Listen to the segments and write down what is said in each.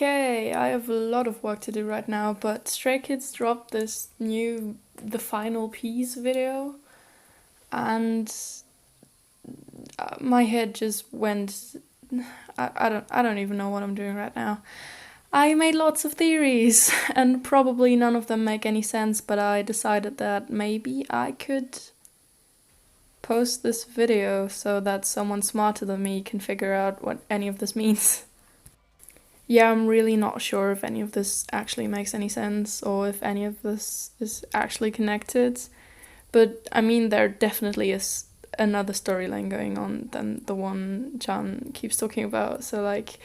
Okay, I have a lot of work to do right now, but Stray Kids dropped this new The Final Piece video, and my head just went. I don't even know what I'm doing right now. I made lots of theories, and probably none of them make any sense, but I decided that maybe I could post this video so that someone smarter than me can figure out what any of this means. Yeah, I'm really not sure if any of this actually makes any sense or if any of this is actually connected. But I mean, there definitely is another storyline going on than the one Chan keeps talking about. So, like,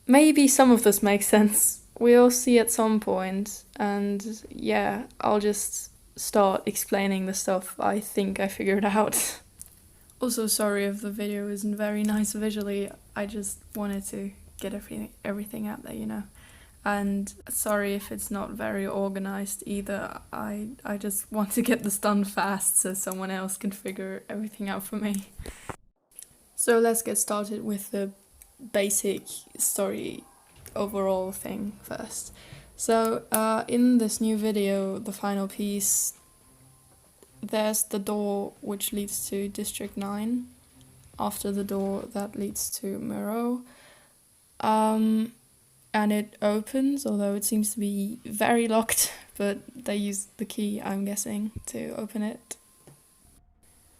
maybe some of this makes sense. We'll see at some point. And yeah, I'll just start explaining the stuff I think I figured out. Also, sorry if the video isn't very nice visually. I just wanted to get everything out there. And sorry if it's not very organized either. I just want to get this done fast so someone else can figure everything out for me. So let's get started with the basic story overall thing first. So in this new video, the final piece, there's the door which leads to District 9, after the door that leads to Muro. And it opens, although it seems to be very locked, but they use the key, I'm guessing, to open it.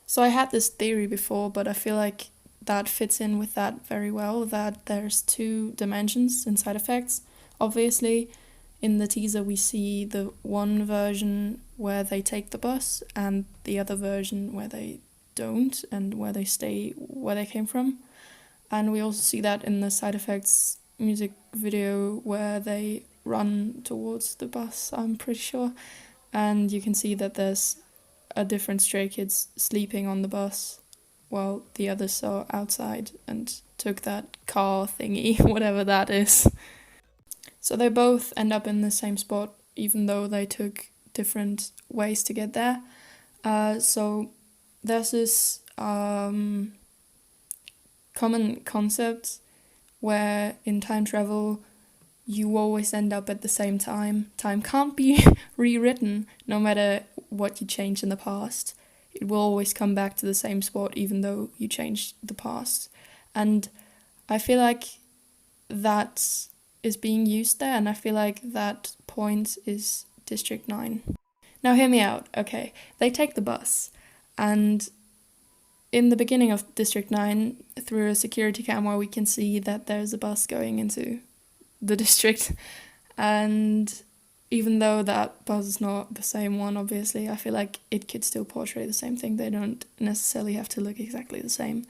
So I had this theory before, but I feel like that fits in with that very well, that there's two dimensions in side effects. Obviously, in the teaser we see the one version where they take the bus and the other version where they don't and where they stay where they came from. And we also see that in the side effects music video where they run towards the bus, I'm pretty sure. And you can see that there's a different Stray Kids sleeping on the bus while the others are outside and took that car thingy, whatever that is. So they both end up in the same spot, even though they took different ways to get there. So there's this common concept where in time travel you always end up at the same time. Time can't be rewritten no matter what you change in the past. It will always come back to the same spot even though you changed the past. And I feel like that is being used there, and I feel like that point is District 9. Now hear me out, okay. They take the bus, and in the beginning of District 9, through a security camera, we can see that there's a bus going into the district. And even though that bus is not the same one, obviously, I feel like it could still portray the same thing. They don't necessarily have to look exactly the same.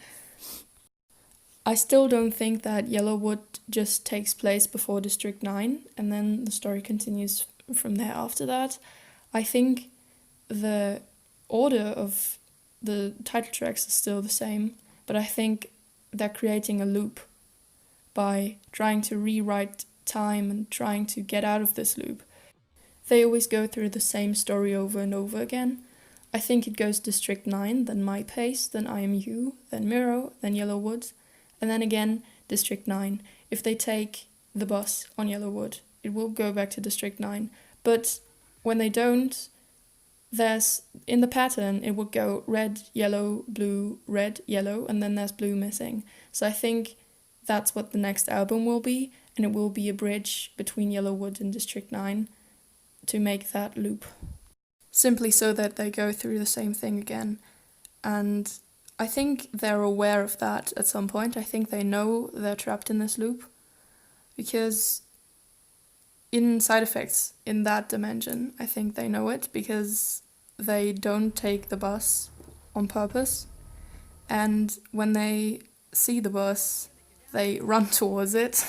I still don't think that Yellowwood just takes place before District 9, and then the story continues from there after that. I think the order of the title tracks is still the same, but I think they're creating a loop by trying to rewrite time and trying to get out of this loop. They always go through the same story over and over again. I think it goes District 9, then My Pace, then I Am You, then Muro, then Yellowwood, and then again District 9. If they take the bus on Yellowwood, it will go back to District 9. But when they don't, there's, in the pattern, it would go red, yellow, blue, red, yellow, and then there's blue missing. So I think that's what the next album will be, and it will be a bridge between Yellowwood and District 9 to make that loop. Simply so that they go through the same thing again. And I think they're aware of that at some point. I think they know they're trapped in this loop, because in side effects in that dimension, I think they know it because they don't take the bus on purpose. And when they see the bus, they run towards it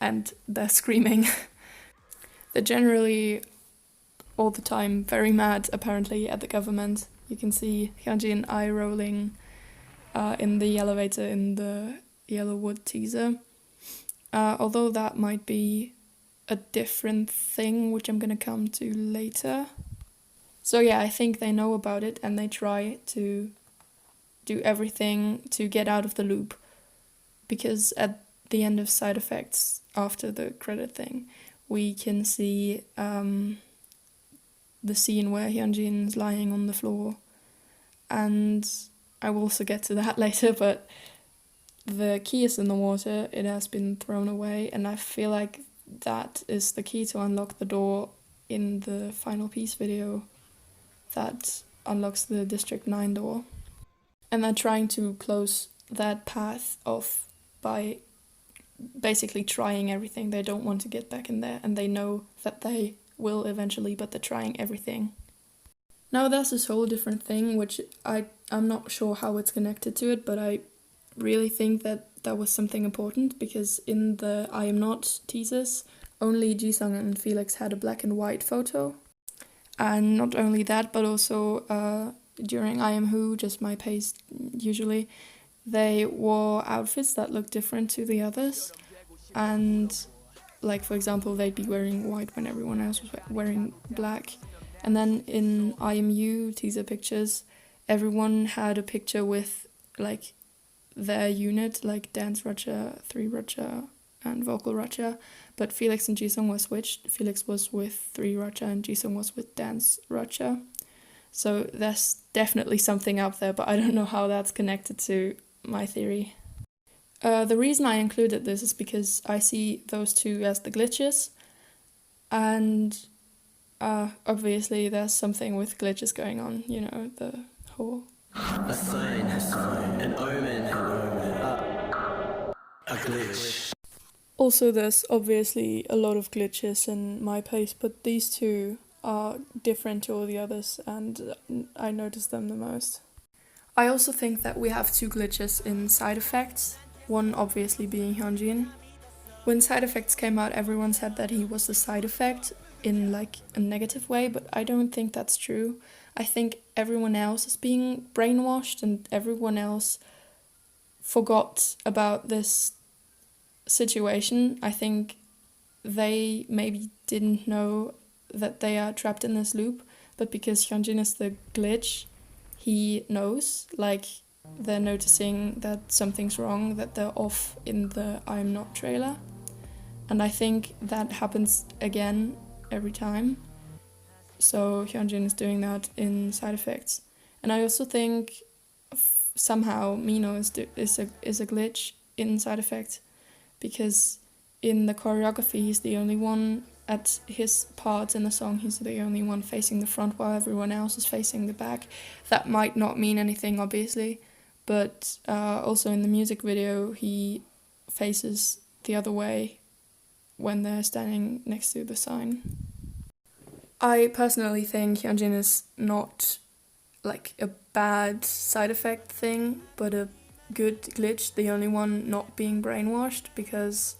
and they're screaming. They're generally all the time very mad, apparently, at the government. You can see Hyunjin eye rolling in the elevator in the Yellowwood teaser. Although that might be a different thing, which I'm gonna come to later. So yeah, I think they know about it and they try to do everything to get out of the loop. Because at the end of side effects after the credit thing, we can see the scene where Hyunjin is lying on the floor, and I will also get to that later, but the key is in the water, it has been thrown away, and I feel like that is the key to unlock the door in the final piece video that unlocks the District 9 door. And they're trying to close that path off by basically trying everything. They don't want to get back in there, and they know that they will eventually, but they're trying everything. Now there's this whole different thing, which I'm not sure how it's connected to it, but I really think that was something important, because in the I Am Not teasers, only Jisung and Felix had a black and white photo. And not only that, but also during I Am Who, just my pace usually, they wore outfits that looked different to the others. And like, for example, they'd be wearing white when everyone else was wearing black. And then in I Am You teaser pictures, everyone had a picture with like their unit, like dance Ratcha, 3 Ratcha, and vocal Ratcha. But Felix and Jisung were switched. Felix was with 3 Ratcha and Jisung was with dance Ratcha. So there's definitely something up there, but I don't know how that's connected to my theory. The reason I included this is because I see those two as the glitches, and obviously there's something with glitches going on, you know, the whole... A sign, an omen, a glitch. Also, there's obviously a lot of glitches in my pace, but these two are different to all the others, and I notice them the most. I also think that we have 2 glitches in side effects, one obviously being Hyunjin. When side effects came out, everyone said that he was the side effect in like a negative way, but I don't think that's true. I think everyone else is being brainwashed, and everyone else forgot about this situation. I think they maybe didn't know that they are trapped in this loop, but because Hyunjin is the glitch, he knows, like they're noticing that something's wrong, that they're off in the I'm Not trailer. And I think that happens again every time. So Hyunjin is doing that in side effects. And I also think somehow Mino is a glitch in side effects, because in the choreography he's the only one at his part in the song, he's the only one facing the front while everyone else is facing the back. That might not mean anything, obviously, but also in the music video he faces the other way when they're standing next to the sign. I personally think Hyunjin is not like a bad side effect thing, but a good glitch, the only one not being brainwashed, because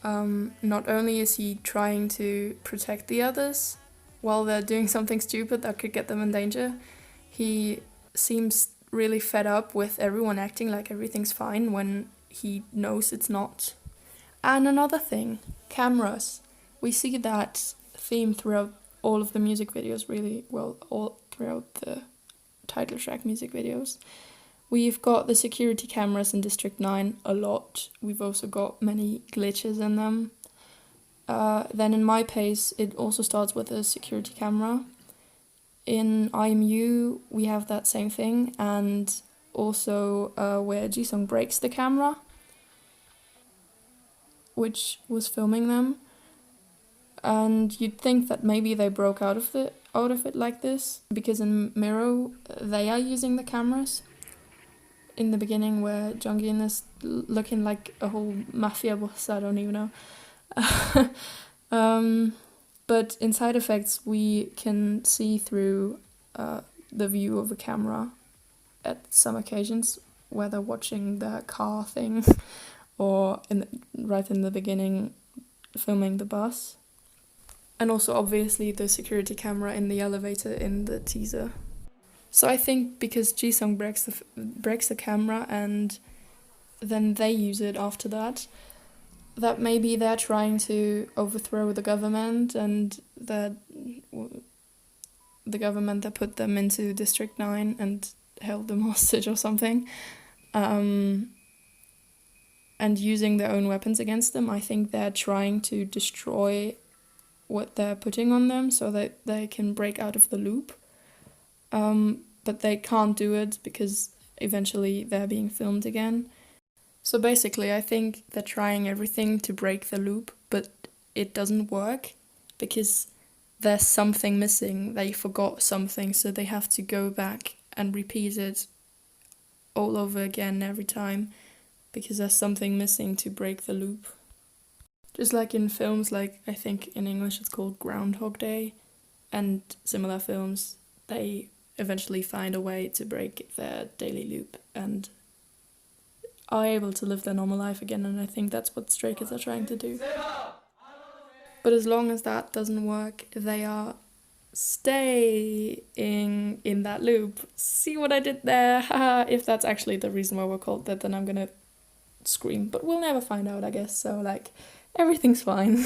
not only is he trying to protect the others while they're doing something stupid that could get them in danger, he seems really fed up with everyone acting like everything's fine when he knows it's not. And another thing, cameras. We see that theme throughout all of the music videos, really, well, all throughout the title track music videos. We've got the security cameras in District 9 a lot. We've also got many glitches in them. Then in My Pace, it also starts with a security camera. In IMU, we have that same thing, and also where Jisung breaks the camera, which was filming them. And you'd think that maybe they broke out of it like this, because in Miro they are using the cameras. In the beginning, where Jongin is looking like a whole mafia boss, I don't even know. But in side effects, we can see through the view of the camera at some occasions, whether watching the car thing or right in the beginning filming the bus. And also obviously the security camera in the elevator in the teaser. So I think because Jisung breaks the camera and then they use it after that maybe they're trying to overthrow the government, and that the government that put them into District 9 and held them hostage or something. and using their own weapons against them. I think they're trying to destroy what they're putting on them so that they can break out of the loop. But they can't do it because eventually they're being filmed again. So basically, I think they're trying everything to break the loop, but it doesn't work because there's something missing. They forgot something, so they have to go back and repeat it all over again every time because there's something missing to break the loop. Just like in films, like I think in English it's called Groundhog Day, and similar films, they eventually find a way to break their daily loop and are able to live their normal life again, and I think that's what Stray Kids are trying to do. But as long as that doesn't work, they are staying in that loop. See what I did there? Haha, if that's actually the reason why we're called that, then I'm gonna scream. But we'll never find out, I guess, so like, everything's fine.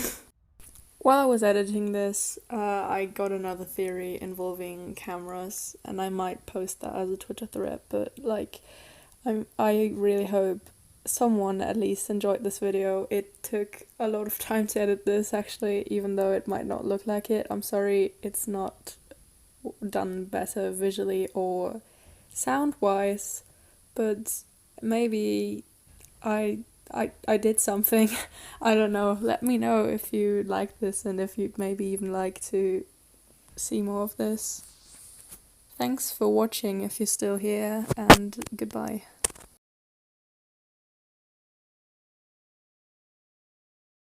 While I was editing this, I got another theory involving cameras, and I might post that as a Twitter thread, but like, I really hope someone at least enjoyed this video. It took a lot of time to edit this, actually, even though it might not look like it. I'm sorry it's not done better visually or sound-wise, but maybe I did something. I don't know. Let me know if you like this and if you'd maybe even like to see more of this. Thanks for watching if you're still here, and goodbye.